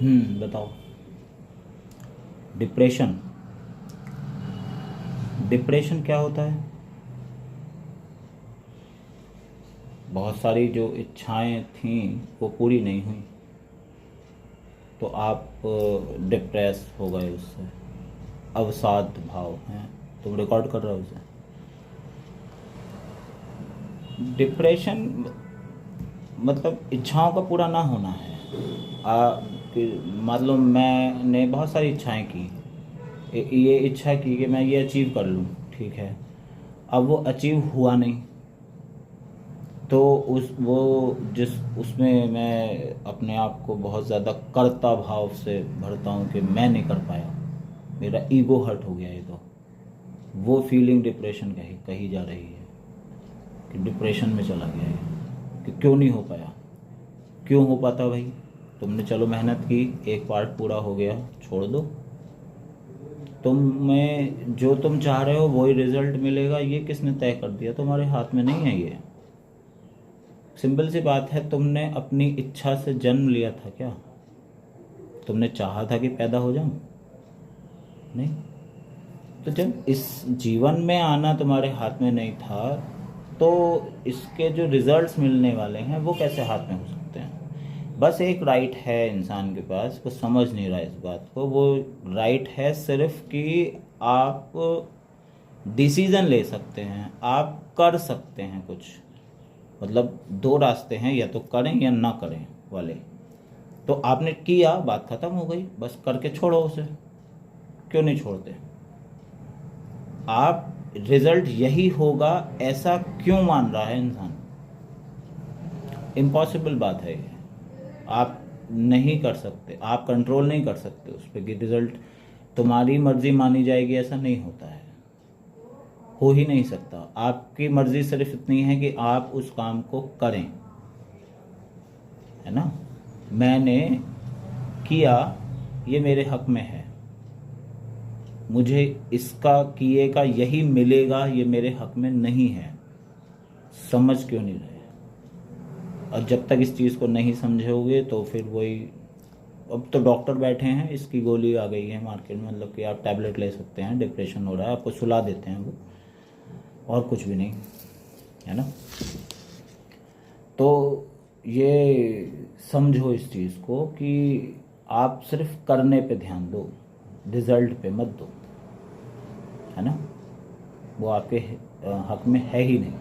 बताओ। Depression, depression क्या होता है? बहुत सारी जो इच्छाएं थीं वो पूरी नहीं हुई, तो आप डिप्रेस हो गए उससे। अवसाद भाव हैं, तुम रिकॉर्ड कर रहे हो उसे। डिप्रेशन मतलब इच्छाओं का पूरा ना होना है। मतलब मैंने बहुत सारी इच्छाएं की, ये इच्छा की कि मैं ये अचीव कर लूँ, ठीक है। अब वो अचीव हुआ नहीं, तो उस वो जिस उसमें मैं अपने आप को बहुत ज़्यादा कर्ता भाव से भरता हूँ कि मैं नहीं कर पाया, मेरा ईगो हर्ट हो गया। ये तो वो फीलिंग डिप्रेशन कही कही जा रही है कि डिप्रेशन में चला गया है, कि क्यों नहीं हो पाया। क्यों हो पाता भाई? तुमने चलो मेहनत की, एक पार्ट पूरा हो गया, छोड़ दो। तुम्हें जो तुम चाह रहे हो वही रिजल्ट मिलेगा, ये किसने तय कर दिया? तुम्हारे हाथ में नहीं है ये। सिंपल सी बात है, तुमने अपनी इच्छा से जन्म लिया था क्या? तुमने चाहा था कि पैदा हो जाऊं? नहीं। तो जब इस जीवन में आना तुम्हारे हाथ में नहीं था, तो इसके जो रिजल्ट्स मिलने वाले हैं वो कैसे हाथ में हो सकते हैं? बस एक राइट है इंसान के पास, वो समझ नहीं रहा इस बात को। वो राइट है सिर्फ कि आप डिसीज़न ले सकते हैं, आप कर सकते हैं कुछ। मतलब दो रास्ते हैं, या तो करें या ना करें वाले। तो आपने किया, बात खत्म हो गई, बस करके छोड़ो उसे। क्यों नहीं छोड़ते? आप रिजल्ट यही होगा ऐसा क्यों मान रहा है इंसान? इम्पॉसिबल बात है ये। आप नहीं कर सकते, आप कंट्रोल नहीं कर सकते उस पर कि रिजल्ट तुम्हारी मर्जी मानी जाएगी, ऐसा नहीं होता है, हो ही नहीं सकता। आपकी मर्जी सिर्फ इतनी है कि आप उस काम को करें, है ना। मैंने किया, ये मेरे हक में है, मुझे इसका किए का यही मिलेगा, ये मेरे हक में नहीं है। समझ क्यों नहीं रहे? और जब तक इस चीज़ को नहीं समझोगे तो फिर वही। अब तो डॉक्टर बैठे हैं, इसकी गोली आ गई है मार्केट में, मतलब कि आप टैबलेट ले सकते हैं, डिप्रेशन हो रहा है आपको सुला देते हैं वो, और कुछ भी नहीं, है ना। तो ये समझो इस चीज़ को कि आप सिर्फ करने पे ध्यान दो, रिजल्ट पे मत दो, है ना। वो आपके हक में है ही नहीं।